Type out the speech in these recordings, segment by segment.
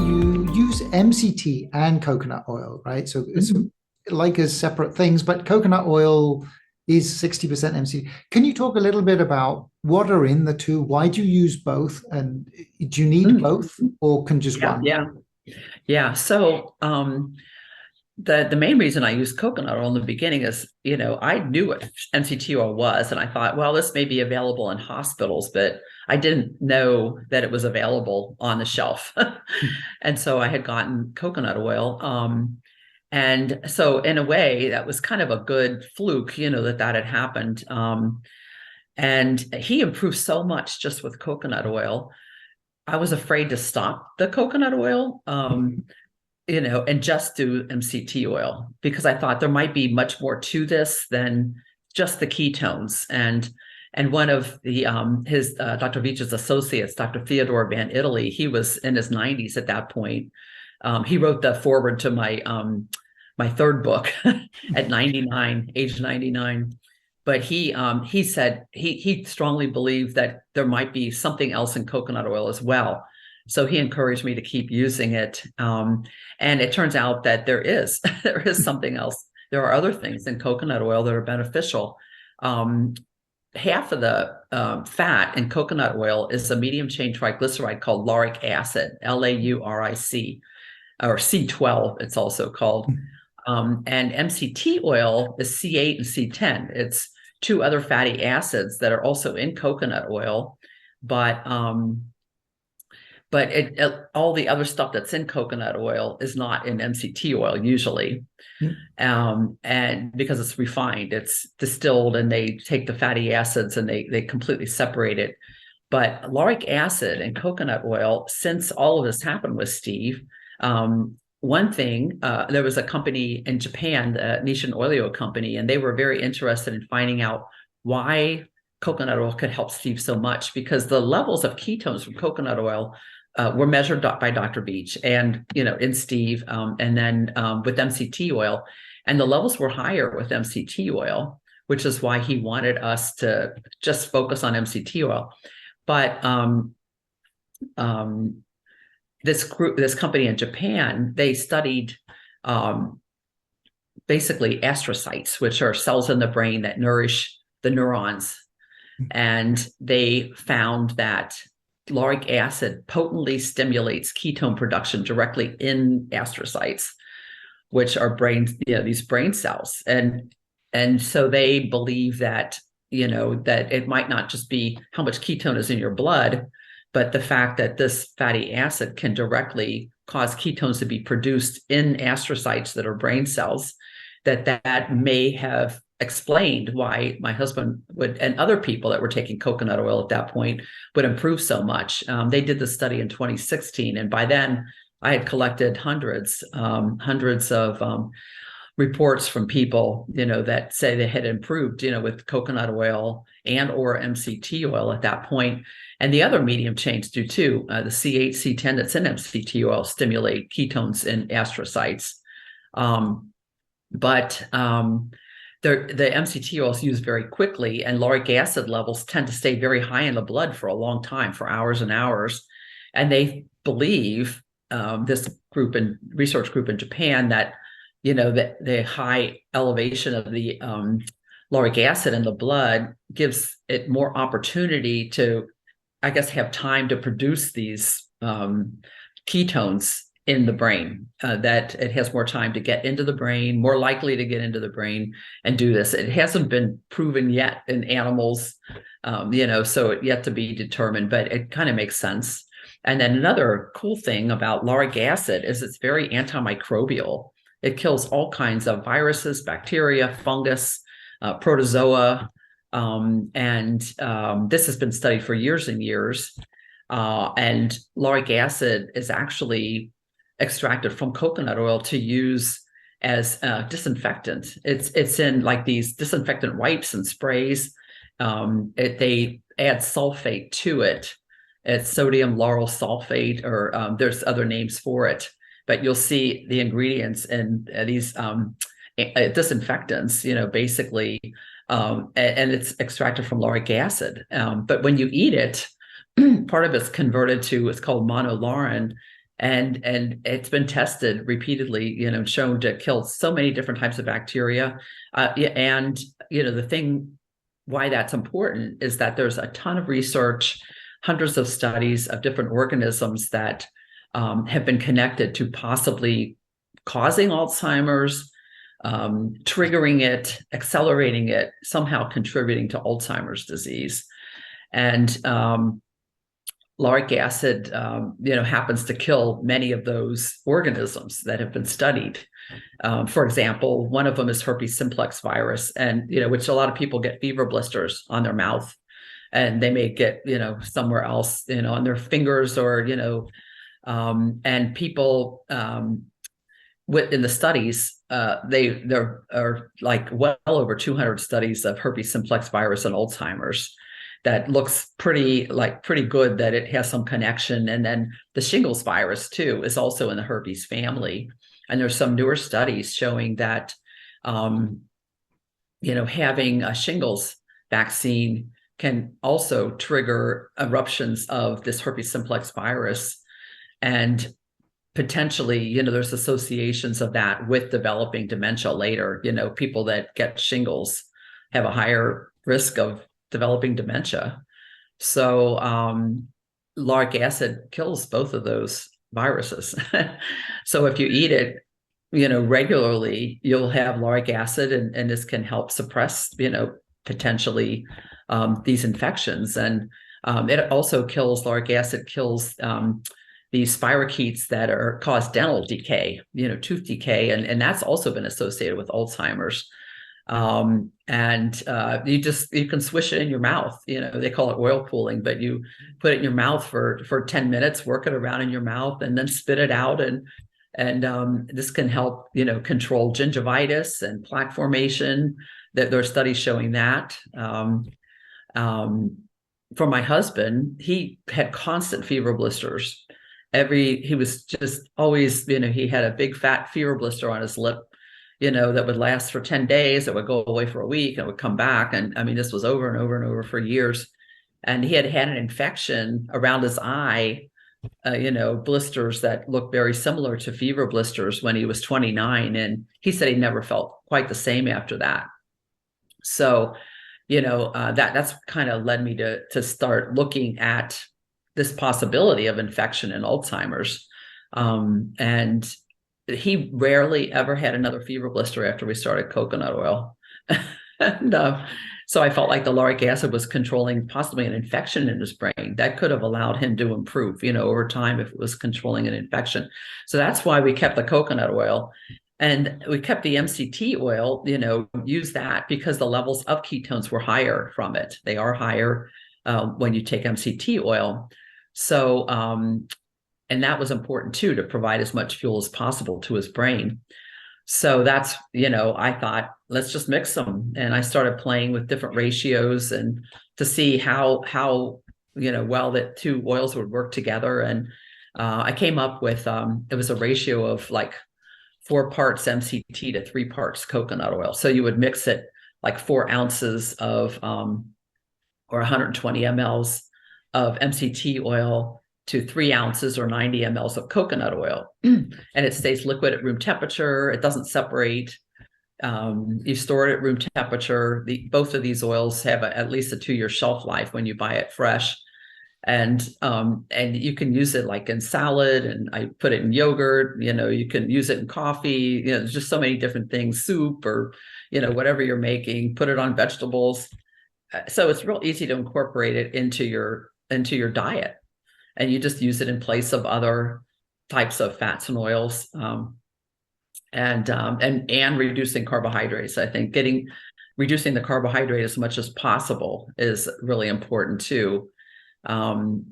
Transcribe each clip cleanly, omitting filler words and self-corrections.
you use MCT and coconut oil, right? So it's Mhm. like as separate things, but coconut oil is 60% MCT. Can you talk a little bit about what are in the two? Why do you use both? And do you need Mm. both or can just Yeah, one? yeah, yeah. The main reason I used coconut oil in the beginning is, I knew what MCT oil was, and I thought, well, this may be available in hospitals, but I didn't know that it was available on the shelf. And so I had gotten coconut oil. And so in a way, that was kind of a good fluke, that had happened. And he improved so much just with coconut oil. I was afraid to stop the coconut oil, and just do MCT oil because I thought there might be much more to this than just the ketones. And one of the his Dr. Veech's associates, Dr. Theodore Van Italy, he was in his 90s at that point. He wrote the foreword to my third book at 99, age 99. But he said he strongly believed that there might be something else in coconut oil as well. So he encouraged me to keep using it. And it turns out that there is there is something else. There are other things in coconut oil that are beneficial. Um, Half of the fat in coconut oil is a medium chain triglyceride called lauric acid, LAURIC, or C12, it's also called. And MCT oil is C8 and C10. It's two other fatty acids that are also in coconut oil, but all the other stuff that's in coconut oil is not in MCT oil usually. And because it's refined, it's distilled, and they take the fatty acids and they completely separate it. But lauric acid and coconut oil, since all of this happened with Steve, one thing, there was a company in Japan, the Nishin Oilio company, and they were very interested in finding out why coconut oil could help Steve so much, because the levels of ketones from coconut oil were measured by Dr. Veech and, in Steve, and then with MCT oil, and the levels were higher with MCT oil, which is why he wanted us to just focus on MCT oil. But this company in Japan, they studied basically astrocytes, which are cells in the brain that nourish the neurons. And they found that lauric acid potently stimulates ketone production directly in astrocytes, which are these brain cells. And so they believe that, that it might not just be how much ketone is in your blood, but the fact that this fatty acid can directly cause ketones to be produced in astrocytes that are brain cells, that may have explained why my husband would, and other people that were taking coconut oil at that point, would improve so much. They did the study in 2016, and by then I had collected hundreds of reports from people, that say they had improved, with coconut oil and or MCT oil at that point. And the other medium chains do too. The C8, C10 that's in MCT oil stimulate ketones in astrocytes. But the MCT oil is used very quickly, and lauric acid levels tend to stay very high in the blood for a long time, for hours and hours. And they believe, this research group in Japan, that that the high elevation of the lauric acid in the blood gives it more opportunity to, I guess, have time to produce these ketones in the brain, that it has more time to get into the brain, more likely to get into the brain and do this. It hasn't been proven yet in animals, so it yet to be determined, but it kind of makes sense. And then another cool thing about lauric acid is it's very antimicrobial. It kills all kinds of viruses, bacteria, fungus, protozoa. This has been studied for years and years. And lauric acid is actually extracted from coconut oil to use as disinfectant. It's in like these disinfectant wipes and sprays. They add sulfate to it. It's sodium lauryl sulfate, or there's other names for it. But you'll see the ingredients in these disinfectants, basically, and it's extracted from lauric acid. But when you eat it, part of it's converted to what's called monolaurin, and it's been tested repeatedly, shown to kill so many different types of bacteria. And the thing why that's important is that there's a ton of research, hundreds of studies of different organisms that have been connected to possibly causing Alzheimer's, triggering it, accelerating it, somehow contributing to Alzheimer's disease. And lauric acid, happens to kill many of those organisms that have been studied. For example, one of them is herpes simplex virus, and which a lot of people get fever blisters on their mouth, and they may get somewhere else, on their fingers, or and people in the studies, there are like well over 200 studies of herpes simplex virus and Alzheimer's. That looks pretty good that it has some connection. And then the shingles virus too is also in the herpes family. And there's some newer studies showing that, having a shingles vaccine can also trigger eruptions of this herpes simplex virus. And potentially, there's associations of that with developing dementia later. People that get shingles have a higher risk of developing dementia. So lauric acid kills both of those viruses. So if you eat it, regularly, you'll have lauric acid, and this can help suppress, potentially these infections. And it also kills, lauric acid kills these spirochetes that cause dental decay, tooth decay, and that's also been associated with Alzheimer's. And you can swish it in your mouth. They call it oil pooling, but you put it in your mouth for 10 minutes, work it around in your mouth, and then spit it out. And this can help, control gingivitis and plaque formation. That there are studies showing that. For my husband, he had constant fever blisters. He was just always, he had a big fat fever blister on his lip, that would last for 10 days. It would go away for a week and it would come back. And I mean, this was over and over and over for years. And he had an infection around his eye, blisters that looked very similar to fever blisters when he was 29. And he said he never felt quite the same after that. So, that's kind of led me to start looking at this possibility of infection in Alzheimer's. And he rarely ever had another fever blister after we started coconut oil. And so I felt like the lauric acid was controlling possibly an infection in his brain that could have allowed him to improve, over time, if it was controlling an infection. So that's why we kept the coconut oil, and we kept the MCT oil, use that because the levels of ketones were higher from it. They are higher when you take MCT oil. So, and that was important too, to provide as much fuel as possible to his brain. So that's, I thought, let's just mix them. And I started playing with different ratios and to see how well that two oils would work together. And I came up with, it was a ratio of like 4 parts MCT to 3 parts coconut oil. So you would mix it like 4 ounces of, or 120 mLs of MCT oil to 3 ounces or 90 mLs of coconut oil. And it stays liquid at room temperature. It doesn't separate. You store it at room temperature. Both of these oils have at least a 2-year shelf life when you buy it fresh. And you can use it like in salad, and I put it in yogurt, you can use it in coffee, there's just so many different things, soup, or, whatever you're making, put it on vegetables. So it's real easy to incorporate it into your diet. And you just use it in place of other types of fats and oils, and reducing carbohydrates. I think reducing the carbohydrate as much as possible is really important too,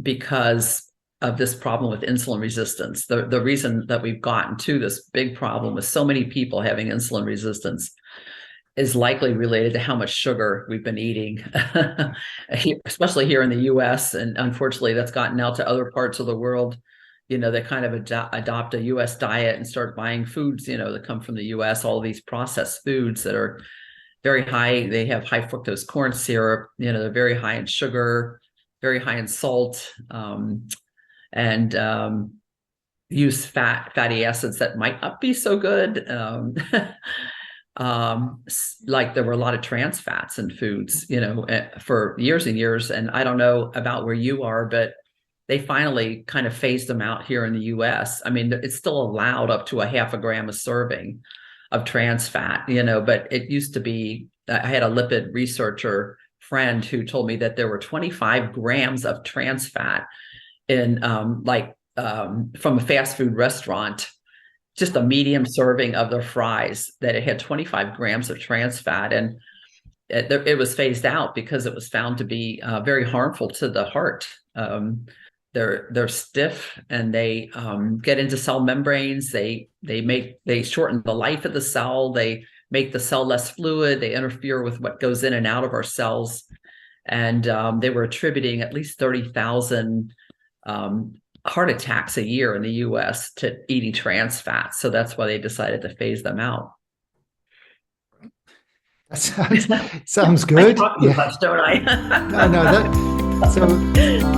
because of this problem with insulin resistance. The reason that we've gotten to this big problem with so many people having insulin resistance is likely related to how much sugar we've been eating, especially here in the US. And unfortunately, that's gotten out to other parts of the world. They kind of adopt a US diet and start buying foods, that come from the US, all these processed foods that are very high. They have high fructose corn syrup, they're very high in sugar, very high in salt. use fatty acids that might not be so good. Like there were a lot of trans fats in foods, for years and years. And I don't know about where you are, but they finally kind of phased them out here in the US. I mean, it's still allowed up to a half a gram a serving of trans fat, but it used to be, I had a lipid researcher friend who told me that there were 25 grams of trans fat in from a fast food restaurant, just a medium serving of their fries, that it had 25 grams of trans fat. And it was phased out because it was found to be very harmful to the heart. They're stiff, and they get into cell membranes. They shorten the life of the cell. They make the cell less fluid. They interfere with what goes in and out of our cells. And they were attributing at least 30,000 heart attacks a year in the US to eating trans fats. So that's why they decided to phase them out. That sounds good. I talk too much, don't I? No,